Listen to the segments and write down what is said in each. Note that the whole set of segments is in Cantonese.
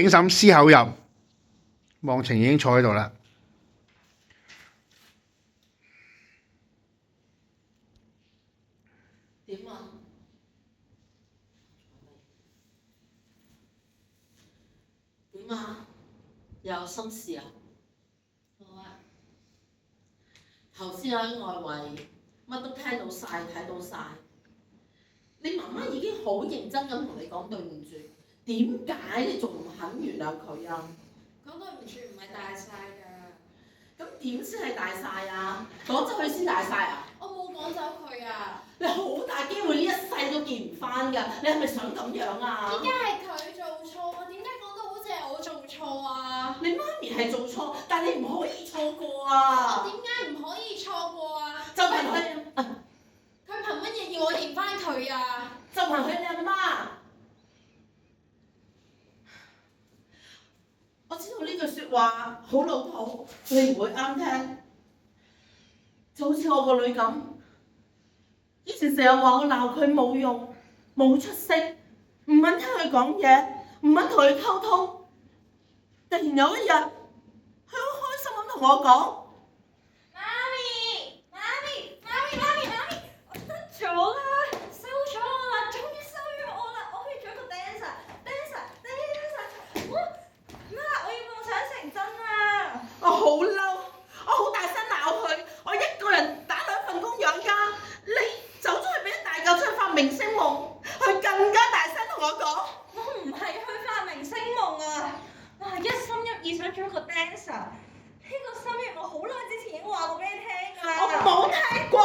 景嬸思考入，忘情已經坐喺度啦。點啊？點啊？又有心事啊？好啊。頭先喺外圍乜都聽到晒，睇到晒。你媽媽已經好認真咁同你講對唔住，點解你仲唔肯原諒佢啊？講對唔住唔係大晒㗎。咁點先係大晒啊？趕走佢先大晒啊？我冇趕走佢啊！你好大機會呢一世都見唔翻㗎，你係咪想咁樣啊？點解係佢做錯啊？點解講到好似係我做錯啊？你媽咪係做錯，但你唔可以錯過啊！我點解唔可以錯過啊？就憑佢，佢憑乜嘢要我認翻佢啊？就憑佢你阿媽。我知道呢句説話好老土，你唔會啱聽，就好似我個女咁，以前成日話我鬧佢冇用、冇出息，唔肯聽佢講嘢，唔肯同佢溝通。突然有一日，佢好開心咁同我講：媽咪，我得咗啦，收咗我啦，終於收咗我啦，我可以做一個 dancer。哇！媽，我要夢想成真啊！我好嬲，我好大聲鬧佢，我一個人打2份工養家，你走咗去俾一大嚿出去發明星夢，佢更加大聲同我講：我唔係去發明星夢啊！我係一心一意想做一個 dancer。呢個心願我好耐之前已經話過俾你聽㗎啦。我冇聽過。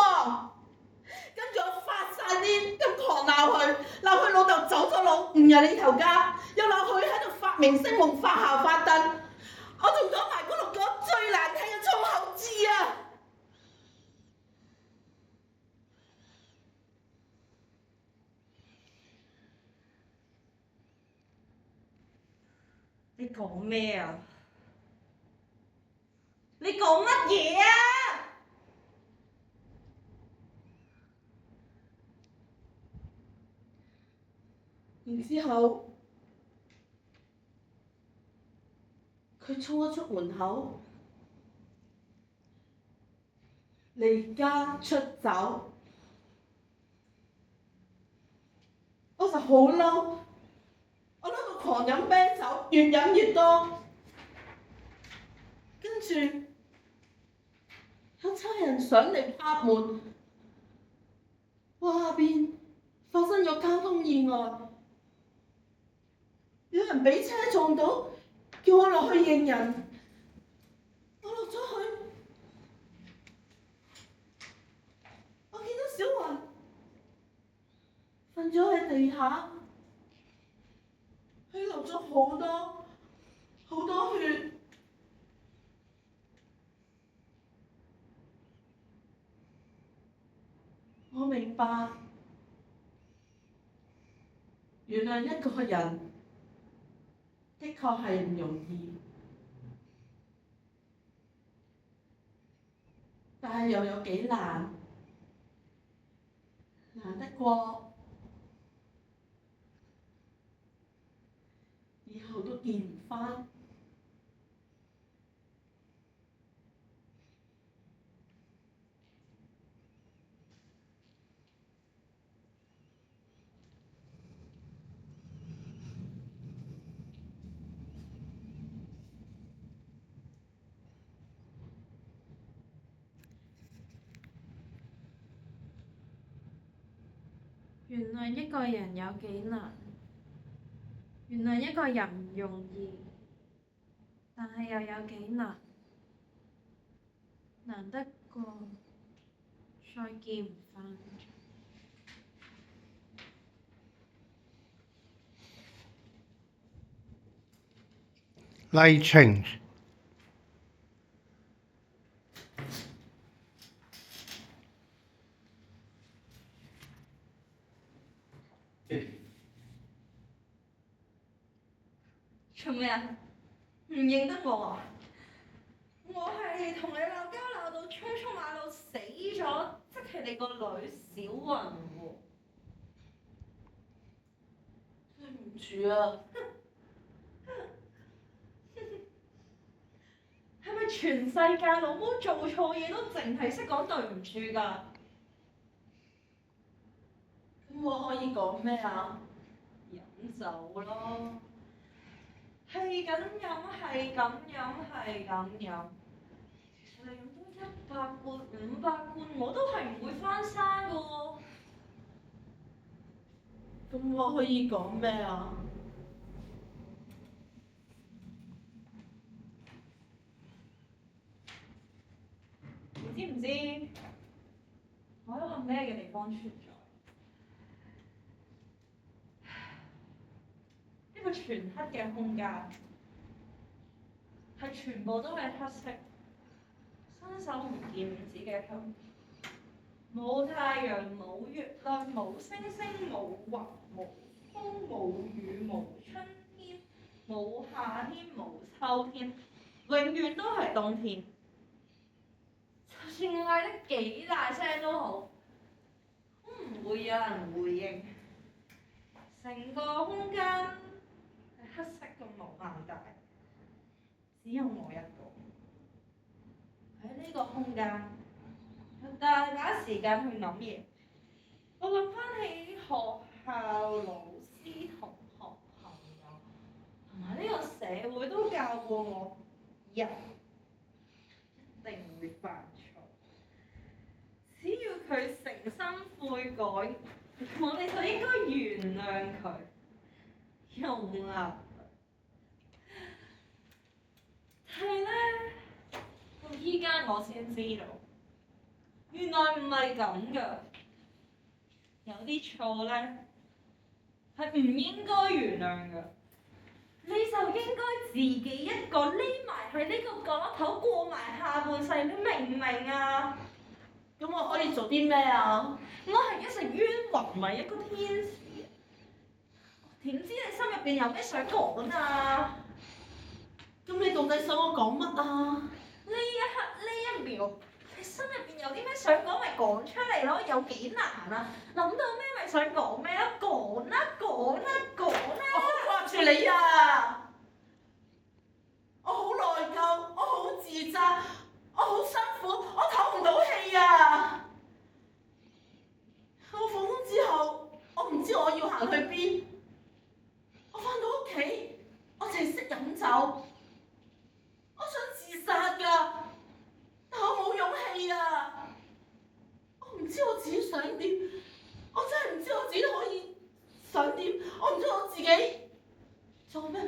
跟住我發晒癲咁狂鬧佢老豆走咗佬，唔入呢頭家，又鬧佢喺度發明星夢發下發燈。我仲講埋嗰6個最難聽嘅粗口字啊！你講咩啊？你講乜嘢啊？然之後，佢衝咗出門口，離家出走。我就好嬲，我嬲到狂飲啤酒，越飲越多。跟住有差人上嚟拍門，話下邊發生咗交通意外，有人俾車撞到，叫我落去認人。我落咗去，我見到小雲瞓咗喺地下，佢流咗好多血。我明白，原諒一個人的確係唔容易，但係又有幾難？難得過以後都見唔返。原諒一個人有幾難，原諒一個人唔容易，但係又有幾難，難得過再見唔返。Light change。做咩啊？唔認得我啊？我係同你鬧交鬧到衝馬路死咗，即係你個女小雲喎。對唔住啊！係全世界老母做錯嘢都淨係識講對唔住㗎。咁我可以講咩啊？飲酒咯，係咁飲，係咁飲，係咁飲。其實你飲多100罐、500罐，我都係唔會翻生㗎喎。咁我可以講咩啊？你知唔知我喺一個咩嘅地方存在？一個全黑嘅空間，係全部都係黑色，伸手唔見五指嘅黑。冇太陽，冇月亮，冇星星，冇雲，冇風，冇雨，冇春天，冇夏天，冇秋天，永遠都係冬天。就算嗌得幾大聲都好，都唔會有人回應。成個空間係黑色嘅無限大，只有我一個喺呢個空間。有大把時間去諗嘢，我諗翻起學校、老師、同學、朋友，同埋呢個社會都教過我，人一定會犯錯，只要佢誠心悔改，我哋就應該原諒佢，容納佢。係咧，到依家我先知道。原來唔係咁㗎，有啲錯咧係唔應該原諒㗎，你就應該自己一個匿埋喺呢個角落頭過埋下半世，你明唔明啊？咁我可以做啲咩啊？我係一隻冤魂，唔係一個天使。點知你心入邊有咩想講啊？咁你到底想我講乜啊？呢一刻呢一秒。你心入邊有啲咩想講咪講出嚟咯，有幾難啊？諗到咩咪想講咩咯，講啦講啦講啦！我好掛住你啊！我好內疚，我好自責，我好辛苦，我唞唔到氣啊！我放工之後，我唔知我要行去邊。我翻到屋企，我淨係識飲酒。我想自殺㗎。但我冇勇氣啊！我唔知我自己想點，我真係唔知我自己可以想點，我唔知我自己做咩，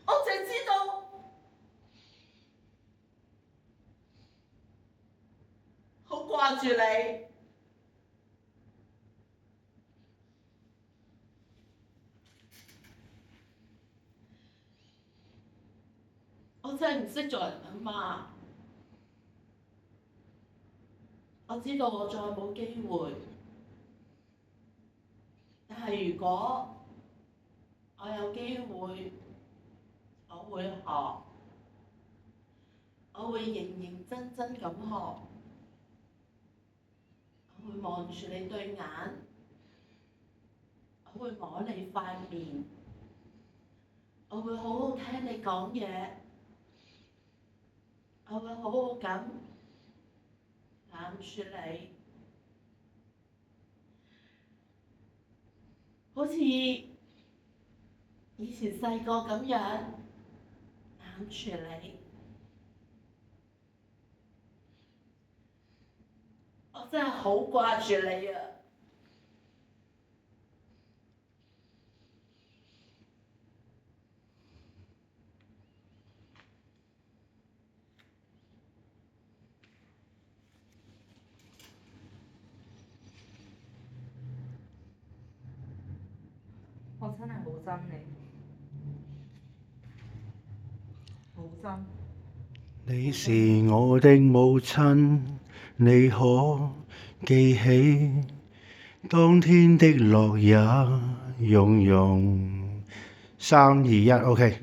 我淨係知道好掛住你。我真係唔識做人啊媽。我知道我再冇機會，但係如果我有機會，我會學，我會認認真真咁學，我會望住你對眼，我會摸你塊面，我會好好聽你講嘢，我會好好咁攬住你，好似以前細個咁樣攬住你。我真係好掛住你啊！我真係好憎你，好憎。你是我的母親，你可記起當天的落日融融。3、2、1，OK。